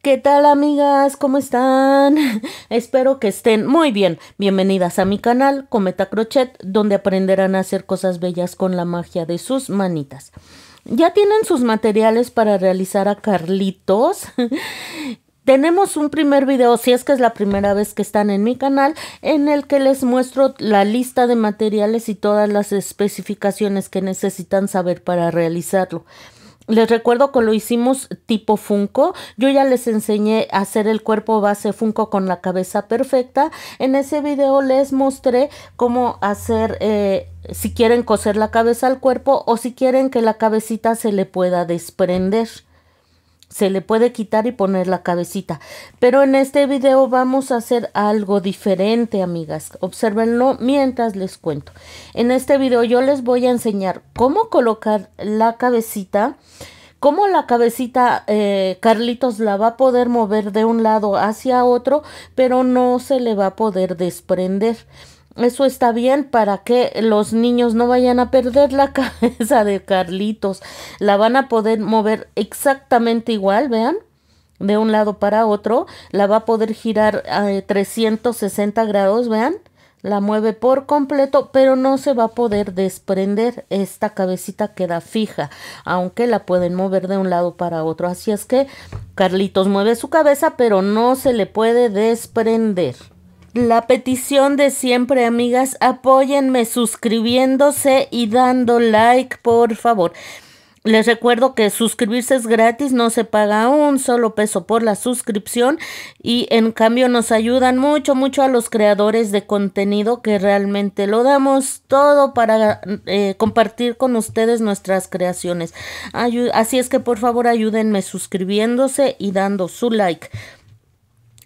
¿Qué tal, amigas? ¿Cómo están? Espero que estén muy bien. Bienvenidas a mi canal Cometa Crochet, donde aprenderán a hacer cosas bellas con la magia de sus manitas. ¿Ya tienen sus materiales para realizar a Carlitos? Tenemos un primer video, si es que es la primera vez que están en mi canal, en el que les muestro la lista de materiales y todas las especificaciones que necesitan saber para realizarlo. Les recuerdo que lo hicimos tipo Funko. Yo ya les enseñé a hacer el cuerpo base Funko con la cabeza perfecta. En ese video les mostré cómo hacer, si quieren coser la cabeza al cuerpo o si quieren que la cabecita se le pueda desprender. Se le puede quitar y poner la cabecita. Pero en este video vamos a hacer algo diferente, amigas. Obsérvenlo mientras les cuento. En este video yo les voy a enseñar cómo colocar la cabecita. Cómo la cabecita Carlitos la va a poder mover de un lado hacia otro, pero no se le va a poder desprender. Eso está bien para que los niños no vayan a perder la cabeza de Carlitos. La van a poder mover exactamente igual, vean, de un lado para otro. La va a poder girar a 360 grados, vean. La mueve por completo, pero no se va a poder desprender. Esta cabecita queda fija, aunque la pueden mover de un lado para otro. Así es que Carlitos mueve su cabeza, pero no se le puede desprender. La petición de siempre, amigas, apóyenme suscribiéndose y dando like, por favor. Les recuerdo que suscribirse es gratis, no se paga un solo peso por la suscripción y en cambio nos ayudan mucho, mucho a los creadores de contenido que realmente lo damos todo para compartir con ustedes nuestras creaciones. Así es que por favor ayúdenme suscribiéndose y dando su like.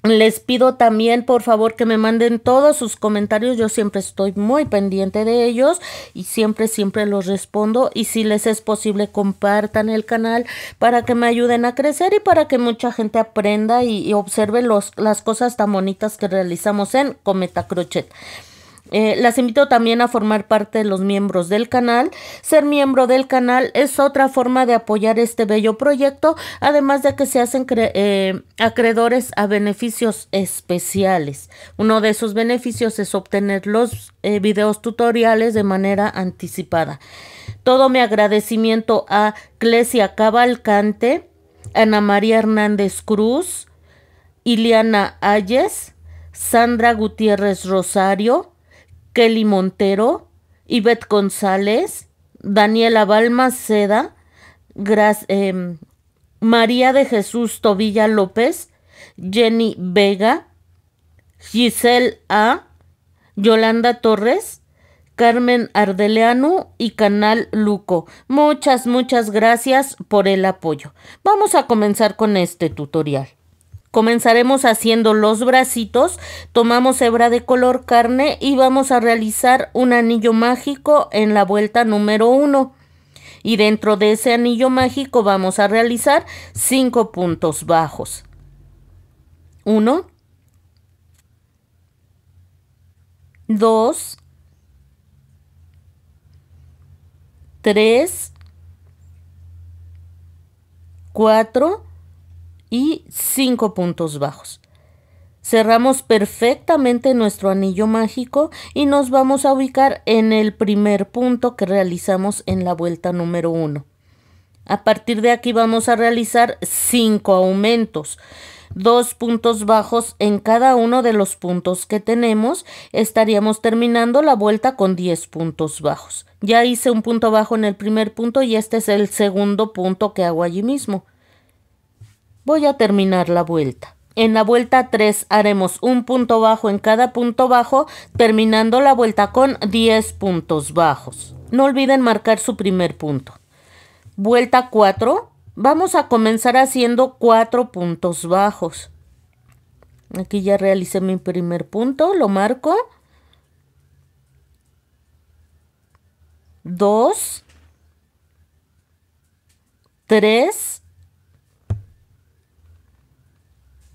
Les pido también, por favor, que me manden todos sus comentarios. Yo siempre estoy muy pendiente de ellos y siempre los respondo. Y si les es posible, compartan el canal para que me ayuden a crecer y para que mucha gente aprenda y observe las cosas tan bonitas que realizamos en Cometa Crochet. Las invito también a formar parte de los miembros del canal. Ser miembro del canal es otra forma de apoyar este bello proyecto, además de que se hacen acreedores a beneficios especiales. Uno de esos beneficios es obtener los videos tutoriales de manera anticipada. Todo mi agradecimiento a Clesia Cavalcante, Ana María Hernández Cruz, Iliana Ayes, Sandra Gutiérrez Rosario, Kelly Montero, Ivette González, Daniela Balmaceda, María de Jesús Tobilla López, Jenny Vega, Giselle A, Yolanda Torres, Carmen Ardeleanu y Canal Luco. Muchas gracias por el apoyo. Vamos a comenzar con este tutorial. Comenzaremos haciendo los bracitos, tomamos hebra de color carne y vamos a realizar un anillo mágico en la vuelta número 1. Y dentro de ese anillo mágico vamos a realizar 5 puntos bajos. 1, 2, 3, 4 y 5 puntos bajos. Cerramos perfectamente nuestro anillo mágico y nos vamos a ubicar en el primer punto que realizamos en la vuelta número 1. A partir de aquí vamos a realizar 5 aumentos. 2 puntos bajos en cada uno de los puntos que tenemos. Estaríamos terminando la vuelta con 10 puntos bajos. Ya hice un punto bajo en el primer punto y este es el segundo punto que hago allí mismo. Voy a terminar la vuelta. En la vuelta 3 haremos un punto bajo en cada punto bajo, terminando la vuelta con 10 puntos bajos. No olviden marcar su primer punto. Vuelta 4, vamos a comenzar haciendo 4 puntos bajos. Aquí ya realicé mi primer punto, lo marco. 2, 3,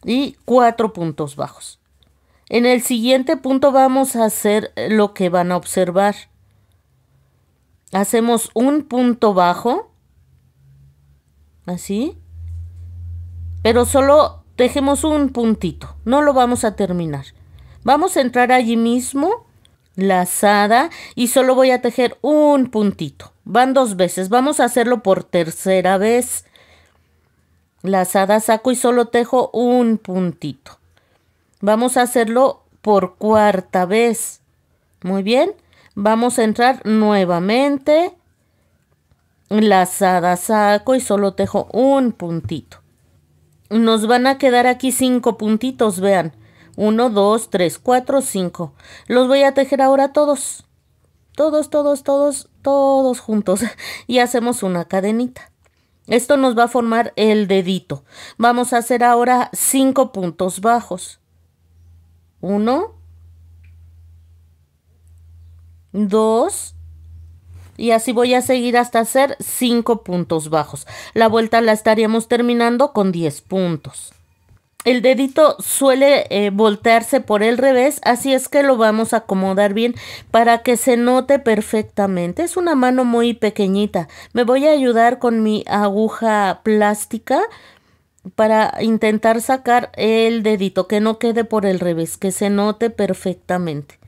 y 4 puntos bajos. En el siguiente punto vamos a hacer lo que van a observar. Hacemos un punto bajo, así, pero solo tejemos un puntito, no lo vamos a terminar. Vamos a entrar allí mismo, lazada, y solo voy a tejer un puntito. Van 2 veces, vamos a hacerlo por tercera vez. Lazada, saco y solo tejo un puntito. Vamos a hacerlo por cuarta vez. Muy bien, vamos a entrar nuevamente, lazada, saco y solo tejo un puntito. Nos van a quedar aquí 5 puntitos, vean. 1, 2, 3, 4, 5. Los voy a tejer ahora todos. Todos juntos. Y hacemos una cadenita. Esto nos va a formar el dedito. Vamos a hacer ahora 5 puntos bajos. 1, 2, y así voy a seguir hasta hacer 5 puntos bajos. La vuelta la estaríamos terminando con 10 puntos. El dedito suele voltearse por el revés, así es que lo vamos a acomodar bien para que se note perfectamente. Es una mano muy pequeñita. Me voy a ayudar con mi aguja plástica para intentar sacar el dedito, que no quede por el revés, que se note perfectamente.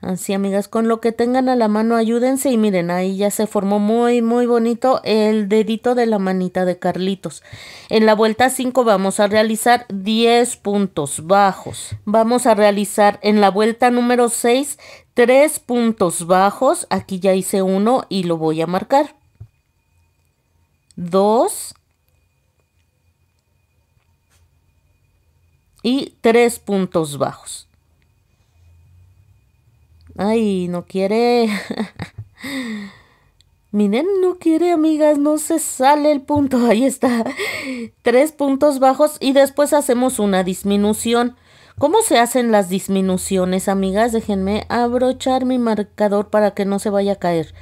Así, amigas, con lo que tengan a la mano ayúdense y miren, ahí ya se formó muy bonito el dedito de la manita de Carlitos. En la vuelta 5 vamos a realizar 10 puntos bajos. Vamos a realizar en la vuelta número 6 3 puntos bajos. Aquí ya hice uno y lo voy a marcar. 2 y 3 puntos bajos. Ay, no quiere. Miren, no quiere, amigas, no se sale el punto. Ahí está. 3 puntos bajos y después hacemos una disminución. ¿Cómo se hacen las disminuciones, amigas? Déjenme abrochar mi marcador para que no se vaya a caer.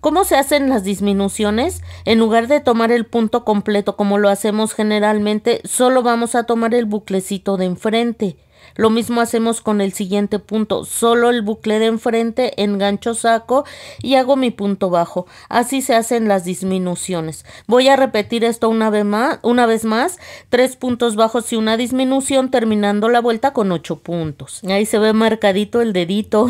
¿Cómo se hacen las disminuciones? En lugar de tomar el punto completo como lo hacemos generalmente, solo vamos a tomar el buclecito de enfrente. Lo mismo hacemos con el siguiente punto, solo el bucle de enfrente, engancho, saco y hago mi punto bajo. Así se hacen las disminuciones. Voy a repetir esto una vez más, 3 puntos bajos y una disminución, terminando la vuelta con 8 puntos. Ahí se ve marcadito el dedito.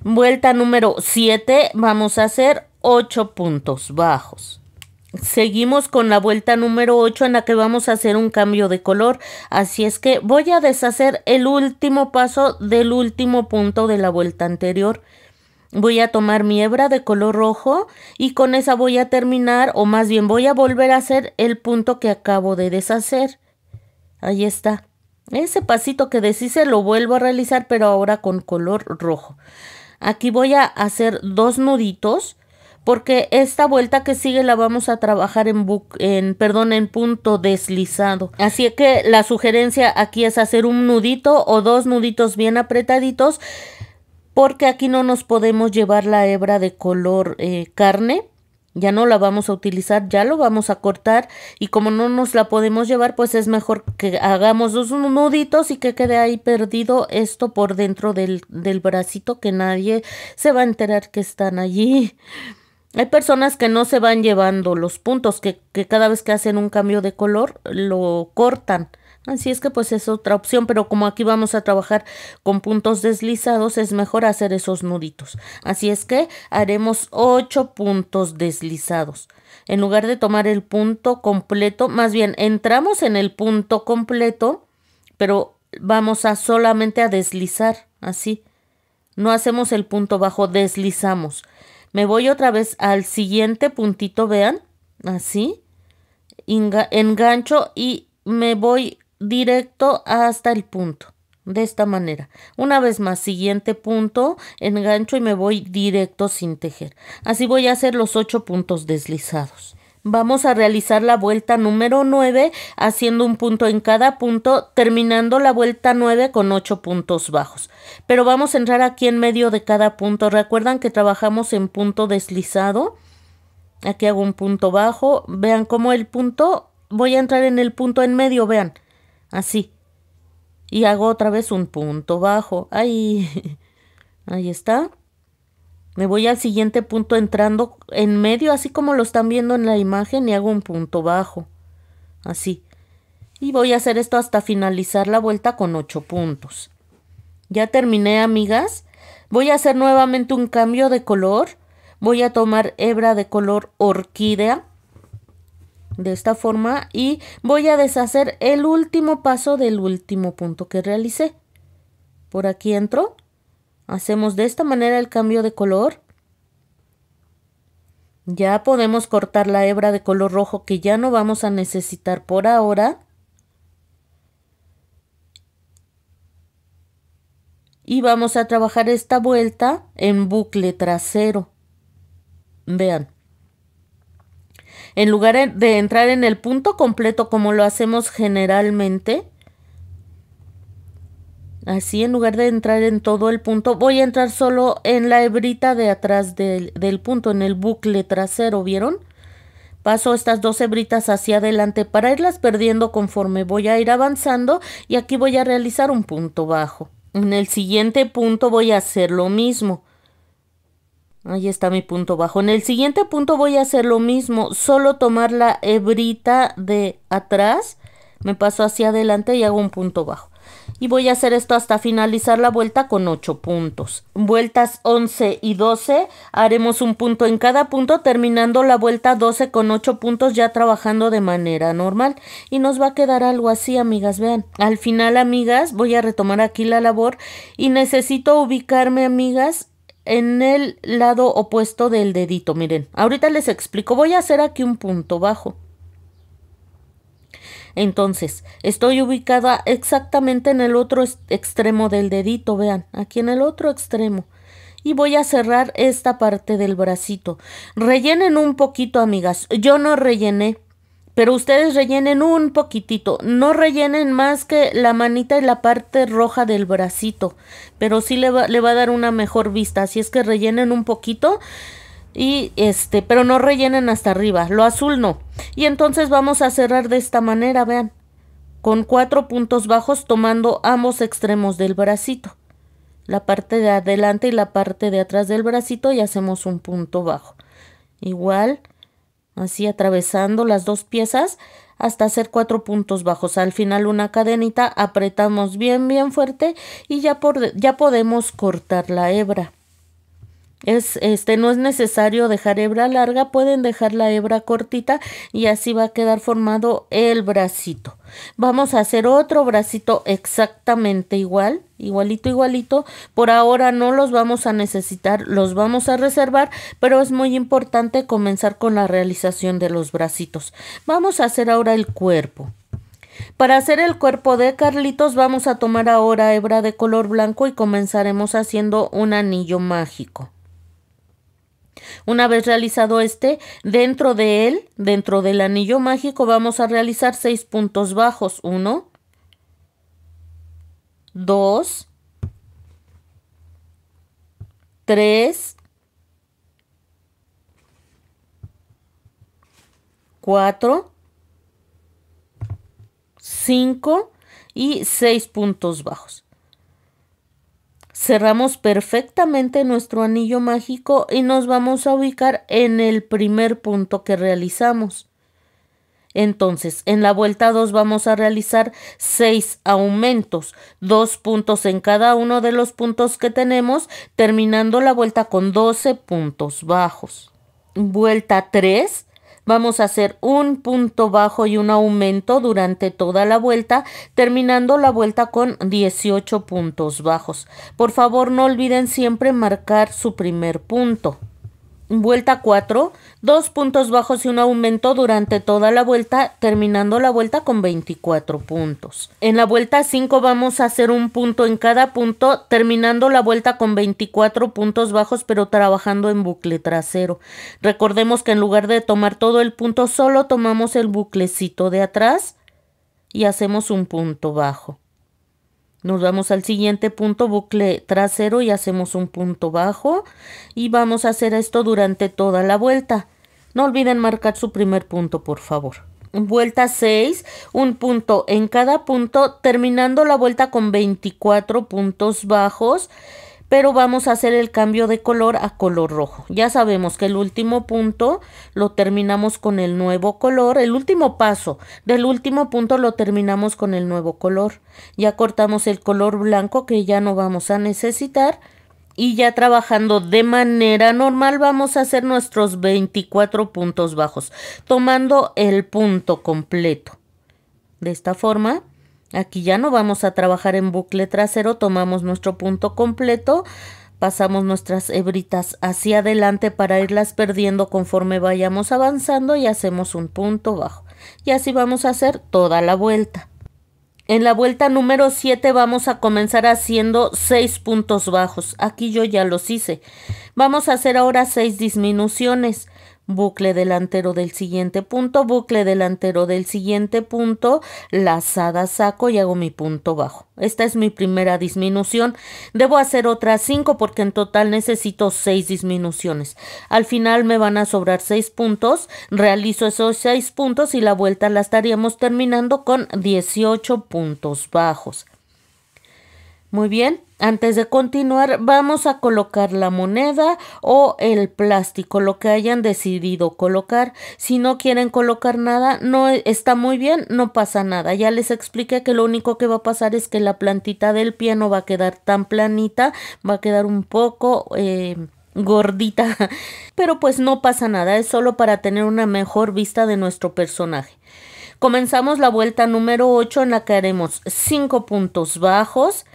Vuelta número 7, vamos a hacer 8 puntos bajos. Seguimos con la vuelta número 8 en la que vamos a hacer un cambio de color. Así es que voy a deshacer el último paso del último punto de la vuelta anterior. Voy a tomar mi hebra de color rojo y con esa voy a terminar, o más bien voy a volver a hacer el punto que acabo de deshacer. Ahí está. Ese pasito que deshice lo vuelvo a realizar, pero ahora con color rojo. Aquí voy a hacer 2 nuditos. Porque esta vuelta que sigue la vamos a trabajar en punto deslizado. Así que la sugerencia aquí es hacer un nudito o 2 nuditos bien apretaditos, porque aquí no nos podemos llevar la hebra de color carne. Ya no la vamos a utilizar, ya lo vamos a cortar, y como no nos la podemos llevar, pues es mejor que hagamos 2 nuditos y que quede ahí perdido esto por dentro del bracito, que nadie se va a enterar que están allí. Hay personas que no se van llevando los puntos, que cada vez que hacen un cambio de color lo cortan. Así es que pues es otra opción, pero como aquí vamos a trabajar con puntos deslizados, es mejor hacer esos nuditos. Así es que haremos 8 puntos deslizados. En lugar de tomar el punto completo, más bien entramos en el punto completo, pero vamos a solamente a deslizar, así. No hacemos el punto bajo, deslizamos. Me voy otra vez al siguiente puntito, vean, así, engancho y me voy directo hasta el punto, de esta manera. Una vez más, siguiente punto, engancho y me voy directo sin tejer. Así voy a hacer los 8 puntos deslizados. Vamos a realizar la vuelta número 9 haciendo un punto en cada punto, terminando la vuelta 9 con 8 puntos bajos. Pero vamos a entrar aquí en medio de cada punto. ¿Recuerdan que trabajamos en punto deslizado? Aquí hago un punto bajo. Vean cómo el punto, voy a entrar en el punto en medio, vean, así. Y hago otra vez un punto bajo. Ahí, ahí está. Me voy al siguiente punto entrando en medio, así como lo están viendo en la imagen, y hago un punto bajo. Así. Y voy a hacer esto hasta finalizar la vuelta con 8 puntos. Ya terminé, amigas. Voy a hacer nuevamente un cambio de color. Voy a tomar hebra de color orquídea. De esta forma. Y voy a deshacer el último paso del último punto que realicé. Por aquí entro. Hacemos de esta manera el cambio de color. Ya podemos cortar la hebra de color rojo que ya no vamos a necesitar por ahora. Y vamos a trabajar esta vuelta en bucle trasero. Vean. En lugar de entrar en el punto completo como lo hacemos generalmente, así en lugar de entrar en todo el punto, voy a entrar solo en la hebrita de atrás del punto, en el bucle trasero, ¿vieron? Paso estas 2 hebritas hacia adelante para irlas perdiendo conforme voy a ir avanzando y aquí voy a realizar un punto bajo. En el siguiente punto voy a hacer lo mismo. Ahí está mi punto bajo. En el siguiente punto voy a hacer lo mismo, solo tomar la hebrita de atrás, me paso hacia adelante y hago un punto bajo. Y voy a hacer esto hasta finalizar la vuelta con 8 puntos. Vueltas 11 y 12, haremos un punto en cada punto, terminando la vuelta 12 con 8 puntos, ya trabajando de manera normal. Y nos va a quedar algo así, amigas, vean. Al final, amigas, voy a retomar aquí la labor y necesito ubicarme, amigas, en el lado opuesto del dedito. Miren, ahorita les explico. Voy a hacer aquí un punto bajo. Entonces, estoy ubicada exactamente en el otro extremo del dedito, vean, aquí en el otro extremo. Y voy a cerrar esta parte del bracito. Rellenen un poquito, amigas. Yo no rellené, pero ustedes rellenen un poquitito. No rellenen más que la manita y la parte roja del bracito, pero sí le va a dar una mejor vista. Así es que rellenen un poquito. Y pero no rellenen hasta arriba, lo azul no. Y entonces vamos a cerrar de esta manera, vean, con 4 puntos bajos tomando ambos extremos del bracito, la parte de adelante y la parte de atrás del bracito, y hacemos un punto bajo. Igual, así atravesando las 2 piezas hasta hacer 4 puntos bajos. Al final una cadenita, apretamos bien fuerte y ya podemos cortar la hebra. No es necesario dejar hebra larga, pueden dejar la hebra cortita y así va a quedar formado el bracito. Vamos a hacer otro bracito exactamente igual, igualito. Por ahora no los vamos a necesitar, los vamos a reservar, pero es muy importante comenzar con la realización de los bracitos. Vamos a hacer ahora el cuerpo. Para hacer el cuerpo de Carlitos vamos a tomar ahora hebra de color blanco y comenzaremos haciendo un anillo mágico. Una vez realizado dentro del anillo mágico vamos a realizar 6 puntos bajos. 1, 2, 3, 4, 5 y 6 puntos bajos. Cerramos perfectamente nuestro anillo mágico y nos vamos a ubicar en el primer punto que realizamos. Entonces, en la vuelta 2 vamos a realizar 6 aumentos, 2 puntos en cada uno de los puntos que tenemos, terminando la vuelta con 12 puntos bajos. Vuelta 3. Vamos a hacer un punto bajo y un aumento durante toda la vuelta, terminando la vuelta con 18 puntos bajos. Por favor, no olviden siempre marcar su primer punto. Vuelta 4, 2 puntos bajos y un aumento durante toda la vuelta, terminando la vuelta con 24 puntos. En la vuelta 5 vamos a hacer un punto en cada punto, terminando la vuelta con 24 puntos bajos, pero trabajando en bucle trasero. Recordemos que en lugar de tomar todo el punto, solo tomamos el buclecito de atrás y hacemos un punto bajo. Nos vamos al siguiente punto, bucle trasero, y hacemos un punto bajo. Y vamos a hacer esto durante toda la vuelta. No olviden marcar su primer punto, por favor. Vuelta 6, un punto en cada punto, terminando la vuelta con 24 puntos bajos. pero vamos a hacer el cambio de color a color rojo. Ya sabemos que el último punto lo terminamos con el nuevo color, el último paso del último punto lo terminamos con el nuevo color. Ya cortamos el color blanco que ya no vamos a necesitar y ya trabajando de manera normal vamos a hacer nuestros 24 puntos bajos, tomando el punto completo. De esta forma, aquí ya no vamos a trabajar en bucle trasero, tomamos nuestro punto completo, pasamos nuestras hebritas hacia adelante para irlas perdiendo conforme vayamos avanzando y hacemos un punto bajo. Y así vamos a hacer toda la vuelta. En la vuelta número 7 vamos a comenzar haciendo 6 puntos bajos. Aquí yo ya los hice. Vamos a hacer ahora 6 disminuciones. Bucle delantero del siguiente punto, bucle delantero del siguiente punto, lazada saco y hago mi punto bajo. Esta es mi primera disminución. Debo hacer otras 5 porque en total necesito 6 disminuciones. Al final me van a sobrar 6 puntos. Realizo esos 6 puntos y la vuelta la estaríamos terminando con 18 puntos bajos. Muy bien, antes de continuar vamos a colocar la moneda o el plástico, lo que hayan decidido colocar. Si no quieren colocar nada, no está muy bien, no pasa nada. Ya les expliqué que lo único que va a pasar es que la plantita del pie no va a quedar tan planita, va a quedar un poco gordita, pero pues no pasa nada, es solo para tener una mejor vista de nuestro personaje. Comenzamos la vuelta número 8 en la que haremos 5 puntos bajos,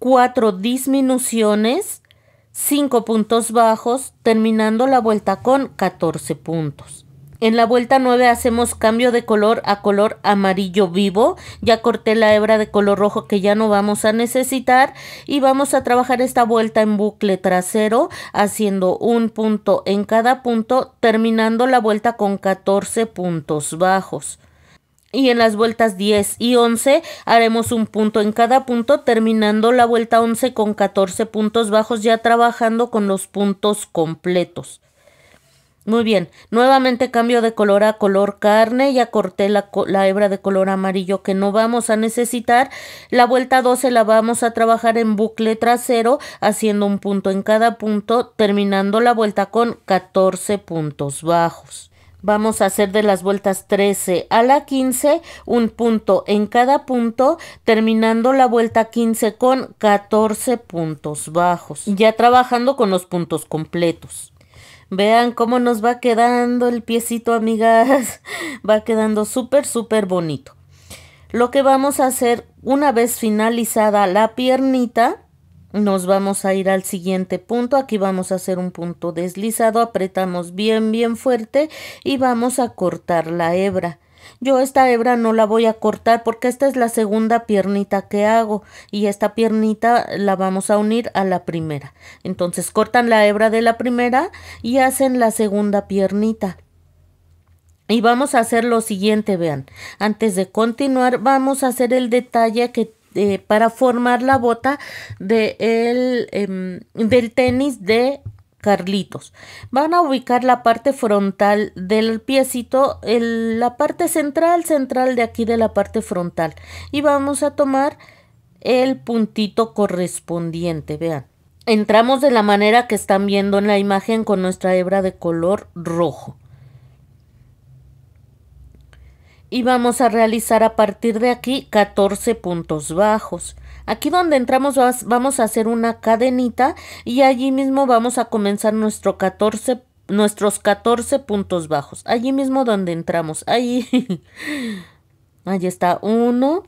4 disminuciones, 5 puntos bajos, terminando la vuelta con 14 puntos. En la vuelta 9 hacemos cambio de color a color amarillo vivo. Ya corté la hebra de color rojo que ya no vamos a necesitar y vamos a trabajar esta vuelta en bucle trasero haciendo un punto en cada punto, terminando la vuelta con 14 puntos bajos. Y en las vueltas 10 y 11 haremos un punto en cada punto, terminando la vuelta 11 con 14 puntos bajos, ya trabajando con los puntos completos. Muy bien, nuevamente cambio de color a color carne, ya corté la hebra de color amarillo que no vamos a necesitar. La vuelta 12 la vamos a trabajar en bucle trasero, haciendo un punto en cada punto, terminando la vuelta con 14 puntos bajos. Vamos a hacer de las vueltas 13 a la 15 un punto en cada punto, terminando la vuelta 15 con 14 puntos bajos, ya trabajando con los puntos completos. Vean cómo nos va quedando el piecito, amigas. Va quedando súper bonito. Lo que vamos a hacer una vez finalizada la piernita, nos vamos a ir al siguiente punto. Aquí vamos a hacer un punto deslizado, apretamos bien fuerte y vamos a cortar la hebra. Yo esta hebra no la voy a cortar porque esta es la segunda piernita que hago y esta piernita la vamos a unir a la primera. Entonces cortan la hebra de la primera y hacen la segunda piernita. Y vamos a hacer lo siguiente, vean. Antes de continuar vamos a hacer el detalle que para formar la bota del tenis de Carlitos. Van a ubicar la parte frontal del piecito, la parte central de aquí de la parte frontal. Y vamos a tomar el puntito correspondiente, vean. Entramos de la manera que están viendo en la imagen con nuestra hebra de color rojo. Y vamos a realizar a partir de aquí 14 puntos bajos. Aquí donde entramos vamos a hacer una cadenita y allí mismo vamos a comenzar nuestros 14 puntos bajos. Allí mismo donde entramos. Allí está 1.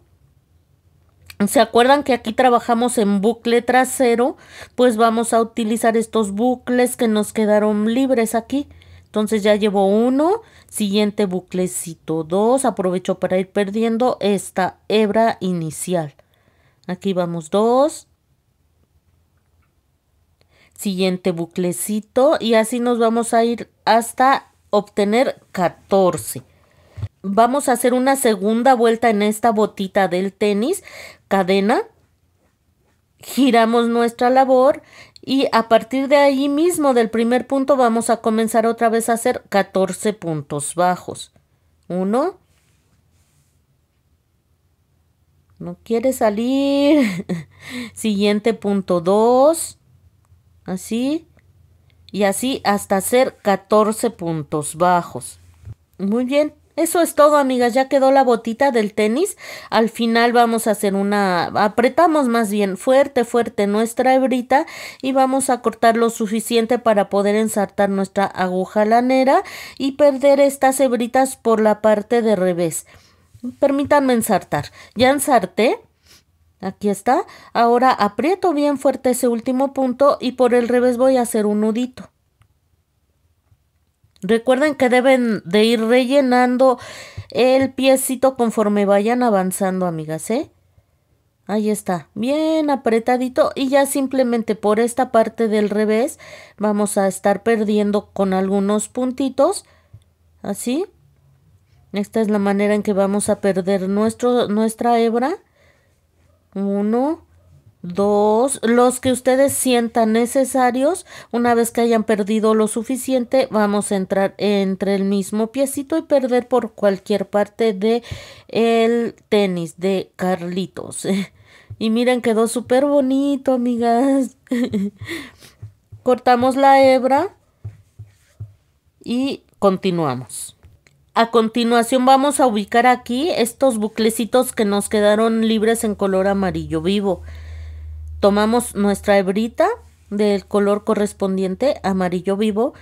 ¿Se acuerdan que aquí trabajamos en bucle trasero? Pues vamos a utilizar estos bucles que nos quedaron libres aquí. Entonces ya llevo 1, siguiente buclecito 2, aprovecho para ir perdiendo esta hebra inicial. Aquí vamos 2, siguiente buclecito y así nos vamos a ir hasta obtener 14. Vamos a hacer una segunda vuelta en esta botita del tenis, cadena, giramos nuestra labor. Y a partir de ahí mismo, del primer punto, vamos a comenzar otra vez a hacer 14 puntos bajos. 1. No quiere salir. Siguiente punto 2. así y así hasta hacer 14 puntos bajos. Muy bien. Eso es todo, amigas, ya quedó la botita del tenis. Al final vamos a hacer apretamos más bien fuerte, fuerte nuestra hebrita y vamos a cortar lo suficiente para poder ensartar nuestra aguja lanera y perder estas hebritas por la parte de revés. Permítanme ensartar. Ya ensarté. Aquí está. Ahora aprieto bien fuerte ese último punto y por el revés voy a hacer un nudito. Recuerden que deben de ir rellenando el piecito conforme vayan avanzando, amigas, ¿eh? Ahí está, bien apretadito y ya simplemente por esta parte del revés vamos a estar perdiendo con algunos puntitos, así. Esta es la manera en que vamos a perder nuestra hebra. 1, 2, los que ustedes sientan necesarios. Una vez que hayan perdido lo suficiente, vamos a entrar entre el mismo piecito y perder por cualquier parte de el tenis de Carlitos. Y miren, quedó súper bonito, amigas. Cortamos la hebra y continuamos. A continuación vamos a ubicar aquí estos buclecitos que nos quedaron libres en color amarillo vivo. Tomamos nuestra hebrita del color correspondiente, amarillo vivo,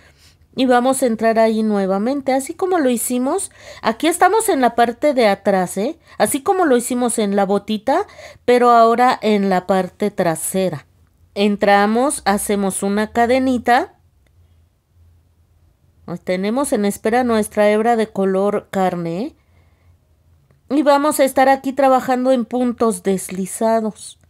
y vamos a entrar ahí nuevamente, así como lo hicimos. Aquí estamos en la parte de atrás, así como lo hicimos en la botita, pero ahora en la parte trasera. Entramos, hacemos una cadenita. Tenemos en espera nuestra hebra de color carne, y vamos a estar aquí trabajando en puntos deslizados.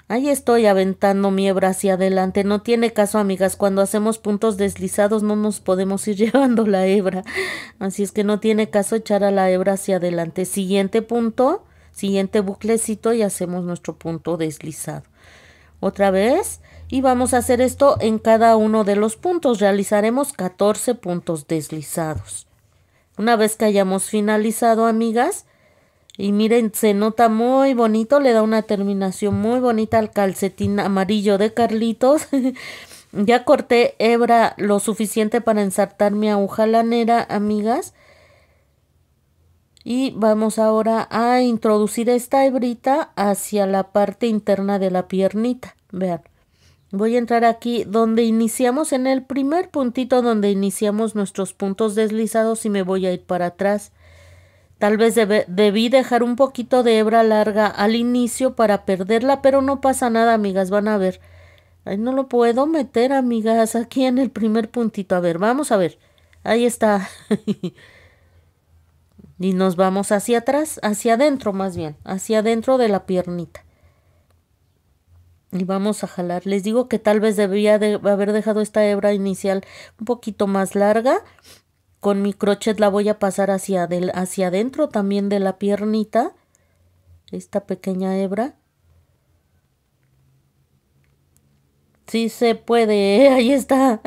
Ahí estoy aventando mi hebra hacia adelante. No tiene caso, amigas, cuando hacemos puntos deslizados no nos podemos ir llevando la hebra. Así es que no tiene caso echar a la hebra hacia adelante. Siguiente punto, siguiente buclecito y hacemos nuestro punto deslizado. Otra vez. Y vamos a hacer esto en cada uno de los puntos. Realizaremos 14 puntos deslizados. Una vez que hayamos finalizado, amigas, y miren, se nota muy bonito, le da una terminación muy bonita al calcetín amarillo de Carlitos. Ya corté hebra lo suficiente para ensartar mi aguja lanera, amigas. Y vamos ahora a introducir esta hebrita hacia la parte interna de la piernita. Vean. Voy a entrar aquí donde iniciamos, en el primer puntito donde iniciamos nuestros puntos deslizados, y me voy a ir para atrás. Tal vez debí dejar un poquito de hebra larga al inicio para perderla, pero no pasa nada, amigas, van a ver. Ay, no lo puedo meter, amigas, aquí en el primer puntito. A ver, vamos a ver. Ahí está. Y nos vamos hacia atrás, hacia adentro más bien, hacia adentro de la piernita. Y vamos a jalar. Les digo que tal vez debía de haber dejado esta hebra inicial un poquito más larga. Con mi crochet la voy a pasar hacia adentro también de la piernita. Esta pequeña hebra. Sí se puede, ahí está.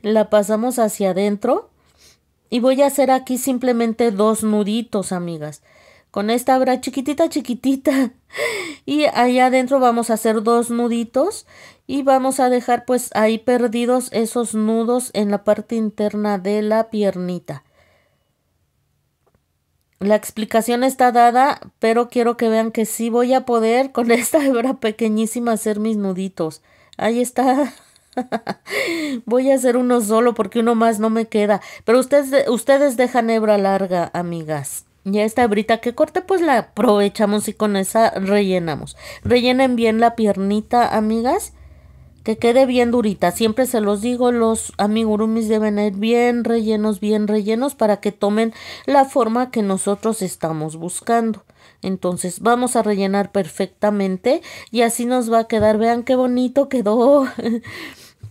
La pasamos hacia adentro. Y voy a hacer aquí simplemente 2 nuditos, amigas. Con esta hebra chiquitita, chiquitita. Y allá adentro vamos a hacer 2 nuditos. Y vamos a dejar pues ahí perdidos esos nudos en la parte interna de la piernita. La explicación está dada, pero quiero que vean que sí voy a poder con esta hebra pequeñísima hacer mis nuditos. Ahí está. Voy a hacer uno solo porque uno más no me queda. Pero ustedes dejan hebra larga, amigas. Ya esta hebrita que corte pues la aprovechamos y con esa rellenamos. Rellenen bien la piernita, amigas. Que quede bien durita. Siempre se los digo, los amigurumis deben ir bien rellenos para que tomen la forma que nosotros estamos buscando. Entonces vamos a rellenar perfectamente y así nos va a quedar. Vean qué bonito quedó.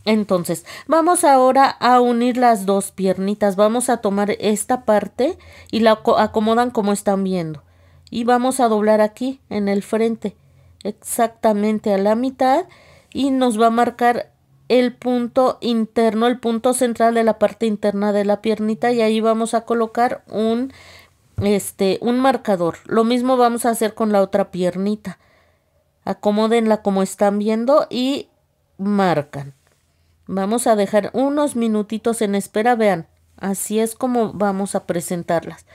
Entonces vamos ahora a unir las 2 piernitas. Vamos a tomar esta parte y la acomodan como están viendo. Y vamos a doblar aquí en el frente exactamente a la mitad. Y nos va a marcar el punto interno, el punto central de la parte interna de la piernita. Y ahí vamos a colocar un marcador. Lo mismo vamos a hacer con la otra piernita. Acomódenla como están viendo y marcan. Vamos a dejar unos minutitos en espera, vean. Así es como vamos a presentarlas.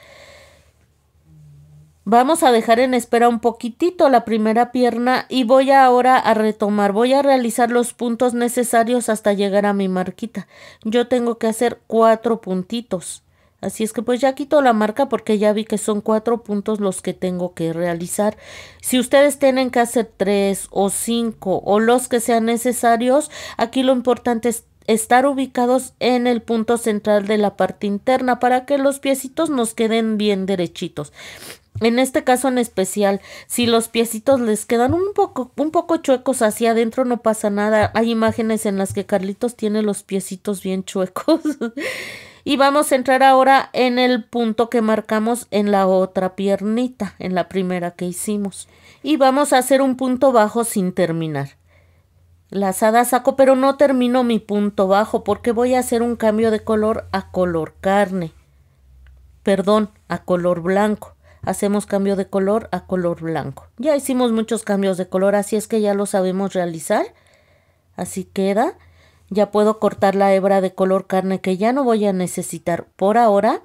Vamos a dejar en espera un poquitito la primera pierna y voy ahora a retomar. Voy a realizar los puntos necesarios hasta llegar a mi marquita. Yo tengo que hacer 4 puntitos. Así es que pues ya quito la marca porque ya vi que son 4 puntos los que tengo que realizar. Si ustedes tienen que hacer 3 o 5 o los que sean necesarios, aquí lo importante es estar ubicados en el punto central de la parte interna para que los piecitos nos queden bien derechitos. En este caso en especial, si los piecitos les quedan un poco chuecos hacia adentro, no pasa nada. Hay imágenes en las que Carlitos tiene los piecitos bien chuecos. Y vamos a entrar ahora en el punto que marcamos en la otra piernita, en la primera que hicimos. Y vamos a hacer un punto bajo sin terminar. Lazada saco, pero no termino mi punto bajo porque voy a hacer un cambio de color a color carne. Perdón, a color blanco. Hacemos cambio de color a color blanco. Ya hicimos muchos cambios de color, así es que ya lo sabemos realizar. Así queda. Ya puedo cortar la hebra de color carne que ya no voy a necesitar por ahora.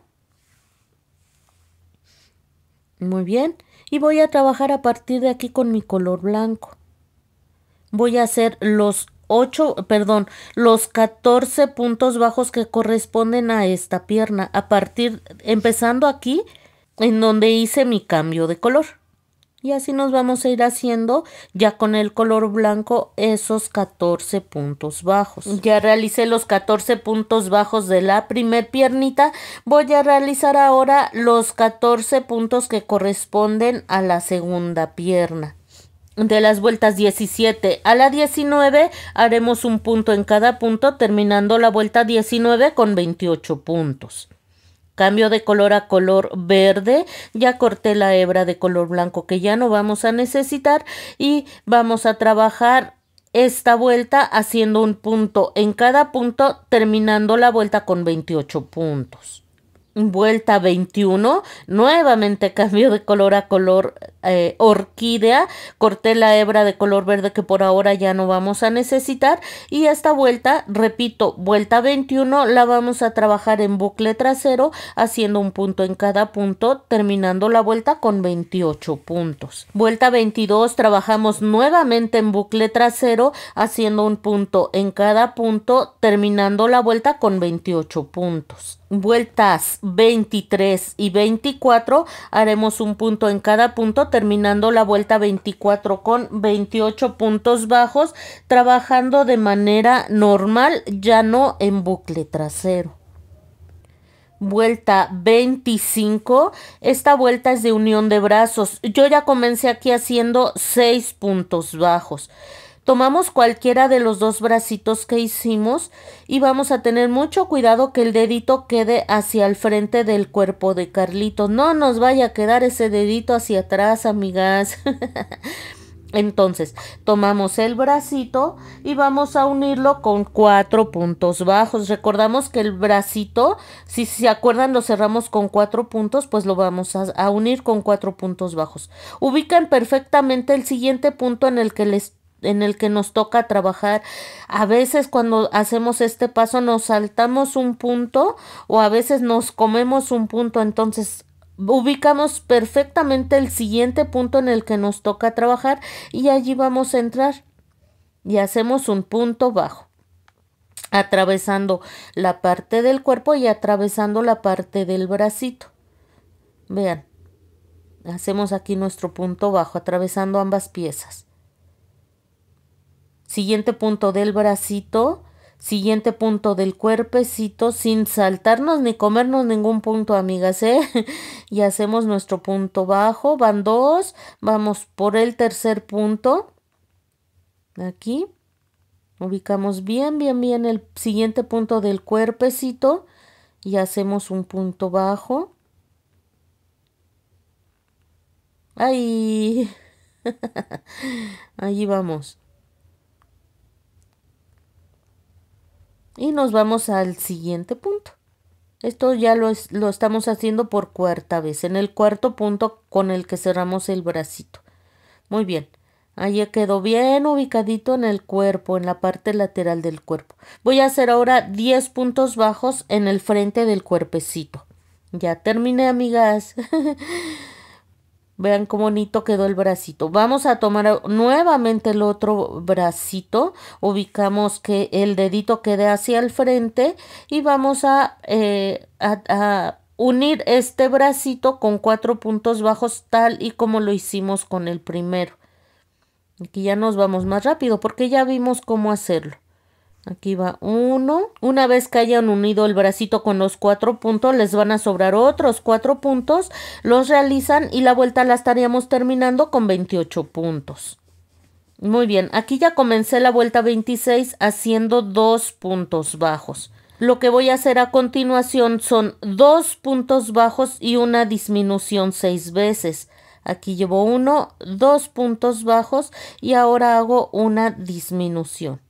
Muy bien. Y voy a trabajar a partir de aquí con mi color blanco. Voy a hacer los 14 puntos bajos que corresponden a esta pierna. Empezando aquí, en donde hice mi cambio de color. Y así nos vamos a ir haciendo ya con el color blanco esos 14 puntos bajos. Ya realicé los 14 puntos bajos de la primer piernita. Voy a realizar ahora los 14 puntos que corresponden a la segunda pierna. De las vueltas 17 a la 19 haremos un punto en cada punto, terminando la vuelta 19 con 28 puntos. Cambio de color a color verde. Ya corté la hebra de color blanco que ya no vamos a necesitar y vamos a trabajar esta vuelta haciendo un punto en cada punto, terminando la vuelta con 28 puntos. Vuelta 21, nuevamente cambio de color a color orquídea, corté la hebra de color verde que por ahora ya no vamos a necesitar y esta vuelta, repito, vuelta 21 la vamos a trabajar en bucle trasero haciendo un punto en cada punto, terminando la vuelta con 28 puntos. Vuelta 22 trabajamos nuevamente en bucle trasero haciendo un punto en cada punto, terminando la vuelta con 28 puntos. Vueltas 23 y 24 haremos un punto en cada punto, terminando la vuelta 24 con 28 puntos bajos, trabajando de manera normal, ya no en bucle trasero. Vuelta 25, esta vuelta es de unión de brazos. Yo ya comencé aquí haciendo 6 puntos bajos. Tomamos cualquiera de los dos bracitos que hicimos y vamos a tener mucho cuidado que el dedito quede hacia el frente del cuerpo de Carlitos. No nos vaya a quedar ese dedito hacia atrás, amigas. Entonces, tomamos el bracito y vamos a unirlo con 4 puntos bajos. Recordamos que el bracito, si se acuerdan, lo cerramos con 4 puntos, pues lo vamos a unir con 4 puntos bajos. Ubican perfectamente el siguiente punto en el que nos toca trabajar. A veces cuando hacemos este paso nos saltamos un punto o a veces nos comemos un punto, entonces ubicamos perfectamente el siguiente punto en el que nos toca trabajar y allí vamos a entrar y hacemos un punto bajo, atravesando la parte del cuerpo y atravesando la parte del bracito. Vean, hacemos aquí nuestro punto bajo, atravesando ambas piezas. Siguiente punto del bracito, siguiente punto del cuerpecito, sin saltarnos ni comernos ningún punto, amigas, y hacemos nuestro punto bajo, van 2, vamos por el tercer punto, aquí, ubicamos bien el siguiente punto del cuerpecito y hacemos un punto bajo, ahí, allí vamos. Y nos vamos al siguiente punto. Esto ya lo estamos haciendo por cuarta vez, en el cuarto punto con el que cerramos el bracito. Muy bien, Ahí quedó bien ubicadito en el cuerpo, en la parte lateral del cuerpo. Voy a hacer ahora 10 puntos bajos en el frente del cuerpecito. Ya terminé, amigas. Vean cómo bonito quedó el bracito. Vamos a tomar nuevamente el otro bracito. Ubicamos que el dedito quede hacia el frente y vamos a unir este bracito con 4 puntos bajos tal y como lo hicimos con el primero. Aquí ya nos vamos más rápido porque ya vimos cómo hacerlo. Aquí va uno. Una vez que hayan unido el bracito con los 4 puntos, les van a sobrar otros 4 puntos. Los realizan y la vuelta la estaríamos terminando con 28 puntos. Muy bien, aquí ya comencé la vuelta 26 haciendo 2 puntos bajos. Lo que voy a hacer a continuación son 2 puntos bajos y una disminución 6 veces. Aquí llevo 1, 2 puntos bajos y ahora hago una disminución.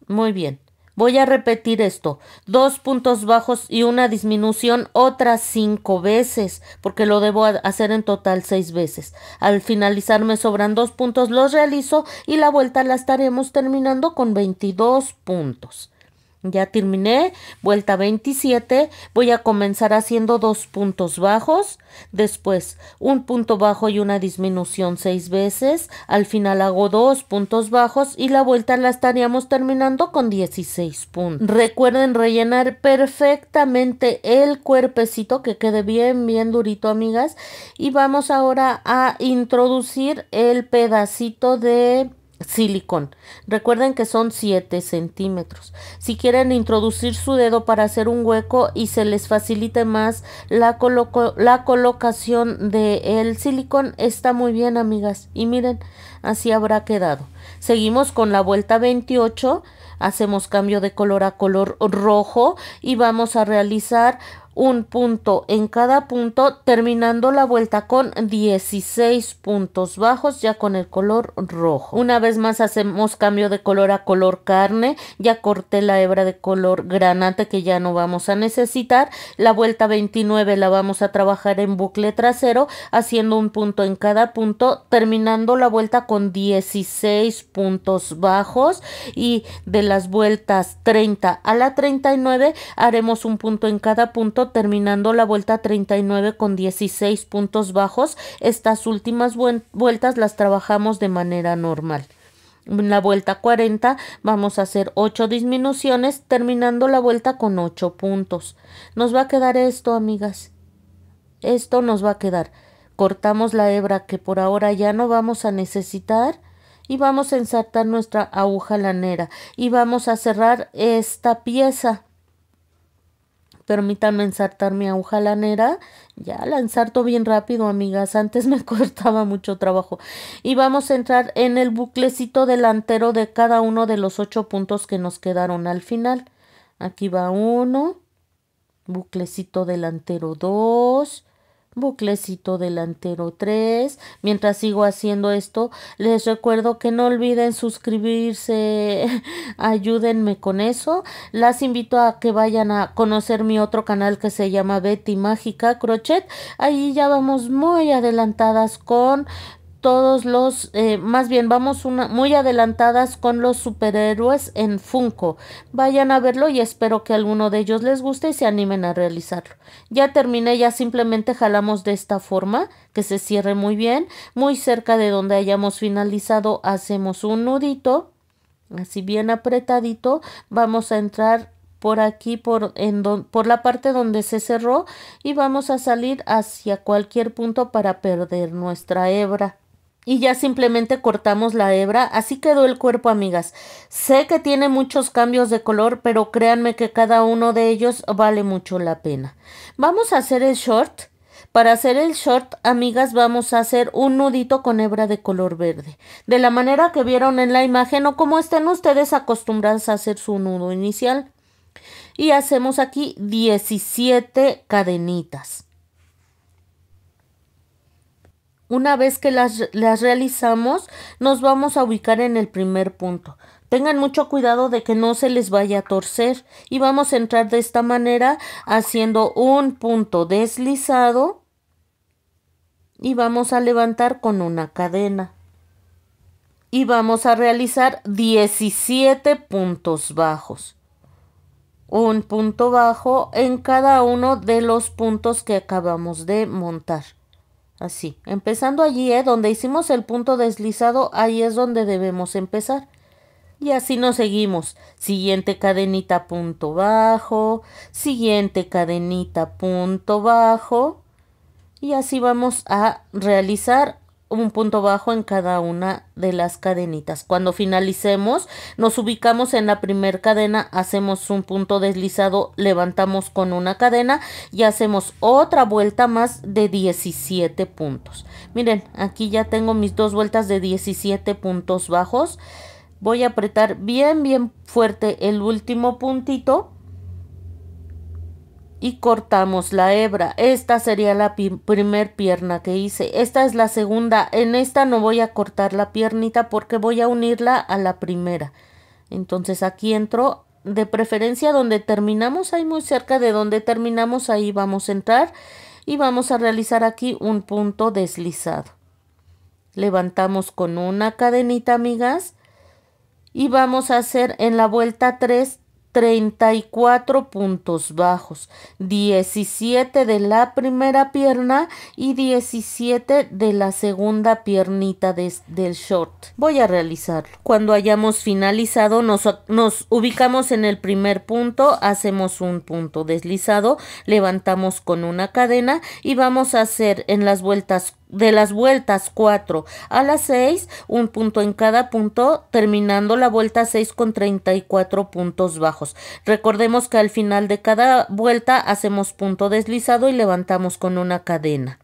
Muy bien, voy a repetir esto, 2 puntos bajos y una disminución otras 5 veces, porque lo debo hacer en total 6 veces. Al finalizar me sobran 2 puntos, los realizo y la vuelta la estaremos terminando con 22 puntos. Ya terminé, vuelta 27, voy a comenzar haciendo 2 puntos bajos, después un punto bajo y una disminución 6 veces, al final hago 2 puntos bajos y la vuelta la estaríamos terminando con 16 puntos. Recuerden rellenar perfectamente el cuerpecito, que quede bien durito, amigas, y vamos ahora a introducir el pedacito de silicón. Recuerden que son 7 centímetros. Si quieren introducir su dedo para hacer un hueco y se les facilite más la colocación del silicón, está muy bien, amigas. Y miren, así habrá quedado. Seguimos con la vuelta 28. Hacemos cambio de color a color rojo y vamos a realizar un punto en cada punto, terminando la vuelta con 16 puntos bajos ya con el color rojo. Una vez más hacemos cambio de color a color carne. Ya corté la hebra de color granate que ya no vamos a necesitar. La vuelta 29 la vamos a trabajar en bucle trasero, haciendo un punto en cada punto, terminando la vuelta con 16 puntos bajos, y de las vueltas 30 a la 39 haremos un punto en cada punto, terminando la vuelta 39 con 16 puntos bajos. Estas últimas vueltas las trabajamos de manera normal. En la vuelta 40 vamos a hacer 8 disminuciones, terminando la vuelta con 8 puntos. Nos va a quedar esto, amigas. Esto nos va a quedar. Cortamos la hebra que por ahora ya no vamos a necesitar y vamos a ensartar nuestra aguja lanera y vamos a cerrar esta pieza. Permítanme ensartar mi aguja lanera. Ya la ensarto bien rápido, amigas. Antes me costaba mucho trabajo. Y vamos a entrar en el buclecito delantero de cada uno de los 8 puntos que nos quedaron al final. Aquí va 1, buclecito delantero 2, buclecito delantero 3. Mientras sigo haciendo esto, les recuerdo que no olviden suscribirse. Ayúdenme con eso. Las invito a que vayan a conocer mi otro canal que se llama Betty Mágica Crochet. Ahí ya vamos muy adelantadas con todos los, más bien vamos muy adelantadas con los superhéroes en Funko. Vayan a verlo y espero que alguno de ellos les guste y se animen a realizarlo. Ya terminé, ya simplemente jalamos de esta forma, que se cierre muy bien. Muy cerca de donde hayamos finalizado hacemos un nudito, así bien apretadito. Vamos a entrar por aquí, por la parte donde se cerró, y vamos a salir hacia cualquier punto para perder nuestra hebra. Y ya simplemente cortamos la hebra. Así quedó el cuerpo, amigas. Sé que tiene muchos cambios de color, pero créanme que cada uno de ellos vale mucho la pena. Vamos a hacer el short. Para hacer el short, amigas, vamos a hacer un nudito con hebra de color verde. De la manera que vieron en la imagen o como estén ustedes acostumbradas a hacer su nudo inicial. Y hacemos aquí 17 cadenitas. Una vez que las realizamos, nos vamos a ubicar en el primer punto. Tengan mucho cuidado de que no se les vaya a torcer. Y vamos a entrar de esta manera, haciendo un punto deslizado y vamos a levantar con una cadena. Y vamos a realizar 17 puntos bajos. Un punto bajo en cada uno de los puntos que acabamos de montar. Así, empezando allí, donde hicimos el punto deslizado, ahí es donde debemos empezar. Y así nos seguimos. Siguiente cadenita, punto bajo. Siguiente cadenita, punto bajo. Y así vamos a realizar un punto bajo en cada una de las cadenitas. Cuando finalicemos, nos ubicamos en la primera cadena, hacemos un punto deslizado, levantamos con una cadena y hacemos otra vuelta más de 17 puntos. Miren, aquí ya tengo mis dos vueltas de 17 puntos bajos. Voy a apretar bien fuerte el último puntito y cortamos la hebra. Esta sería la primer pierna que hice. Esta es la segunda. En esta no voy a cortar la piernita porque voy a unirla a la primera. Entonces aquí entro, de preferencia donde terminamos, ahí muy cerca de donde terminamos, ahí vamos a entrar y vamos a realizar aquí un punto deslizado. Levantamos con una cadenita, amigas, y vamos a hacer en la vuelta 3 34 puntos bajos, 17 de la primera pierna y 17 de la segunda piernita del short. Voy a realizarlo. Cuando hayamos finalizado, nos ubicamos en el primer punto, hacemos un punto deslizado, levantamos con una cadena y vamos a hacer en las vueltas de las vueltas 4 a las 6, un punto en cada punto, terminando la vuelta 6 con 34 puntos bajos. Recordemos que al final de cada vuelta hacemos punto deslizado y levantamos con una cadena.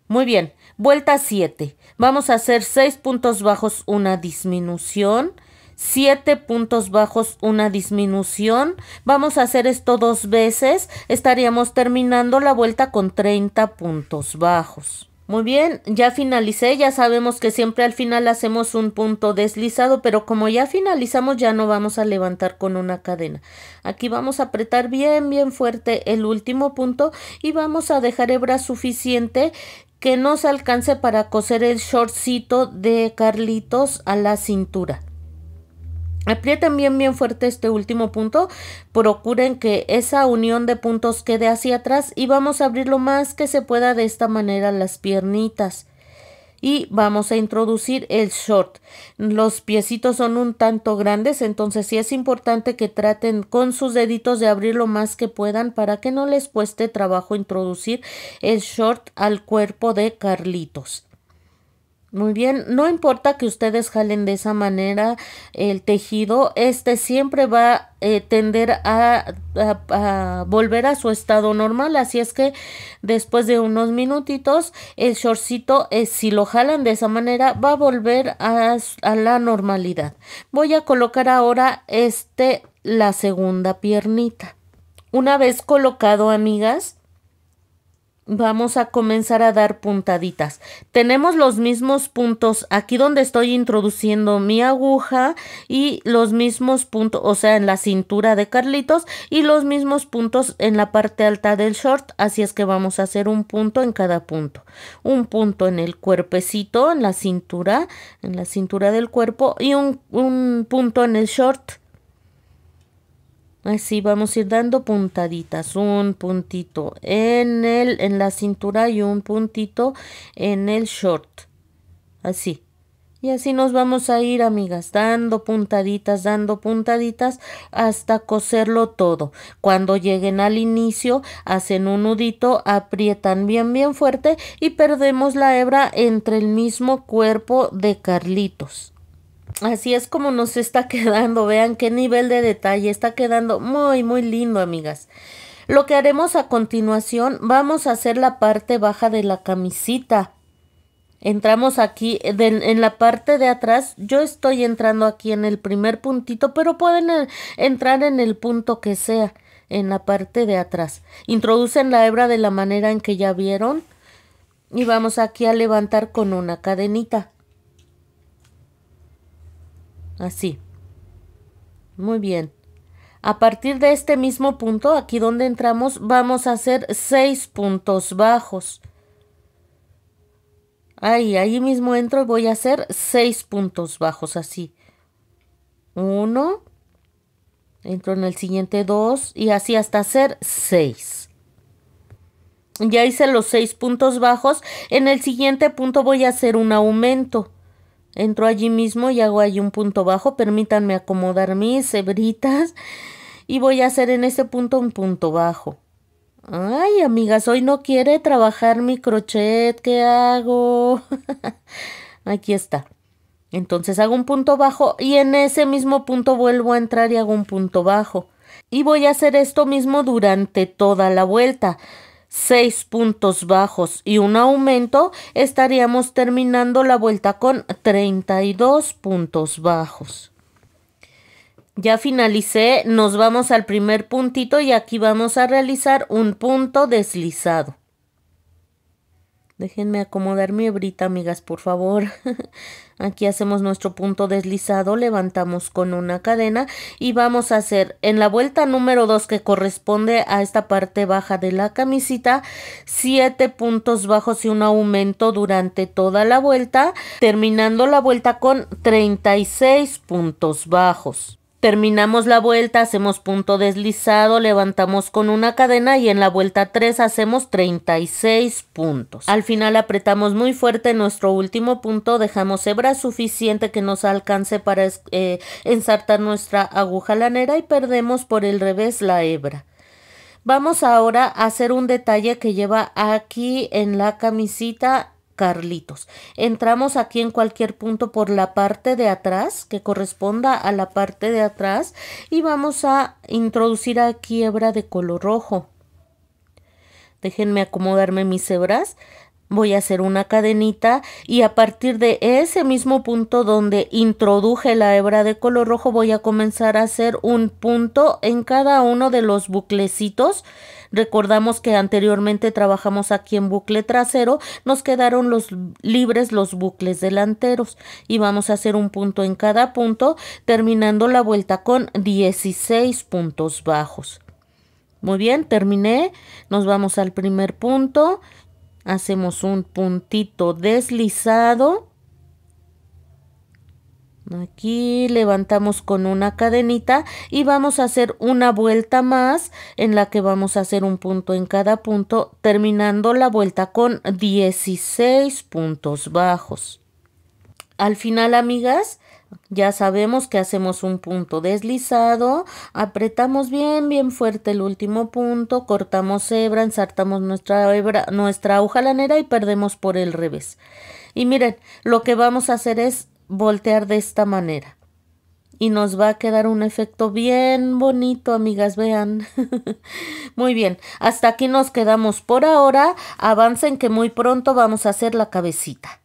Muy bien, vuelta 7. Vamos a hacer 6 puntos bajos, una disminución. 7 puntos bajos, una disminución. Vamos a hacer esto 2 veces. Estaríamos terminando la vuelta con 30 puntos bajos. Muy bien, ya finalicé. Ya sabemos que siempre al final hacemos un punto deslizado, pero como ya finalizamos ya no vamos a levantar con una cadena. Aquí vamos a apretar bien fuerte el último punto y vamos a dejar hebra suficiente que nos alcance para coser el shortcito de Carlitos a la cintura. Aprieten bien fuerte este último punto, procuren que esa unión de puntos quede hacia atrás y vamos a abrir lo más que se pueda de esta manera las piernitas. Y vamos a introducir el short. Los piecitos son un tanto grandes, entonces sí es importante que traten con sus deditos de abrir lo más que puedan para que no les cueste trabajo introducir el short al cuerpo de Carlitos. Muy bien, no importa que ustedes jalen de esa manera el tejido, este siempre va a tender a volver a su estado normal, así es que después de unos minutitos el shortcito, si lo jalan de esa manera, va a volver a la normalidad. Voy a colocar ahora la segunda piernita. Una vez colocado, amigas, vamos a comenzar a dar puntaditas. Tenemos los mismos puntos aquí donde estoy introduciendo mi aguja y los mismos puntos, o sea, en la cintura de Carlitos y los mismos puntos en la parte alta del short. Así es que vamos a hacer un punto en cada punto. Un punto en el cuerpecito, en la cintura del cuerpo y un punto en el short. Así vamos a ir dando puntaditas, un puntito en la cintura y un puntito en el short, así. Y así nos vamos a ir, amigas, dando puntaditas hasta coserlo todo. Cuando lleguen al inicio, hacen un nudito, aprietan bien fuerte y perdemos la hebra entre el mismo cuerpo de Carlitos. Así es como nos está quedando. Vean qué nivel de detalle. Está quedando muy lindo, amigas. Lo que haremos a continuación, vamos a hacer la parte baja de la camisita. Entramos aquí en la parte de atrás. Yo estoy entrando aquí en el primer puntito, pero pueden entrar en el punto que sea, en la parte de atrás. Introducen la hebra de la manera en que ya vieron. Y vamos aquí a levantar con una cadenita. Así. Muy bien. A partir de este mismo punto, aquí donde entramos, vamos a hacer 6 puntos bajos. Ahí mismo entro y voy a hacer 6 puntos bajos así. 1, entro en el siguiente 2 y así hasta hacer 6. Ya hice los 6 puntos bajos. En el siguiente punto voy a hacer un aumento. Entro allí mismo y hago allí un punto bajo. Permítanme acomodar mis hebritas. Y voy a hacer en este punto un punto bajo. Ay, amigas, hoy no quiere trabajar mi crochet. ¿Qué hago? Aquí está. Entonces hago un punto bajo y en ese mismo punto vuelvo a entrar y hago un punto bajo. Y voy a hacer esto mismo durante toda la vuelta. 6 puntos bajos y un aumento, estaríamos terminando la vuelta con 32 puntos bajos. Ya finalicé, nos vamos al primer puntito y aquí vamos a realizar un punto deslizado. Déjenme acomodar mi hebrita, amigas, por favor. Aquí hacemos nuestro punto deslizado, levantamos con una cadena y vamos a hacer en la vuelta número 2, que corresponde a esta parte baja de la camisita, 7 puntos bajos y un aumento durante toda la vuelta, terminando la vuelta con 36 puntos bajos. Terminamos la vuelta, hacemos punto deslizado, levantamos con una cadena y en la vuelta 3 hacemos 36 puntos. Al final apretamos muy fuerte nuestro último punto, dejamos hebra suficiente que nos alcance para ensartar nuestra aguja lanera y perdemos por el revés la hebra. Vamos ahora a hacer un detalle que lleva aquí en la camisita Carlitos. Entramos aquí en cualquier punto por la parte de atrás que corresponda a la parte de atrás y vamos a introducir aquí hebra de color rojo. Déjenme acomodarme mis hebras. Voy a hacer una cadenita y a partir de ese mismo punto donde introduje la hebra de color rojo voy a comenzar a hacer un punto en cada uno de los buclecitos. Recordamos que anteriormente trabajamos aquí en bucle trasero, nos quedaron libres los bucles delanteros y vamos a hacer un punto en cada punto, terminando la vuelta con 16 puntos bajos. Muy bien, terminé, nos vamos al primer punto, hacemos un puntito deslizado. Aquí levantamos con una cadenita y vamos a hacer una vuelta más en la que vamos a hacer un punto en cada punto, terminando la vuelta con 16 puntos bajos. Al final, amigas, ya sabemos que hacemos un punto deslizado, apretamos bien fuerte el último punto, cortamos hebra, ensartamos nuestra aguja lanera y perdemos por el revés. Y miren, lo que vamos a hacer es voltear de esta manera y nos va a quedar un efecto bien bonito, amigas, vean. Muy bien, hasta aquí nos quedamos por ahora. Avancen que muy pronto vamos a hacer la cabecita.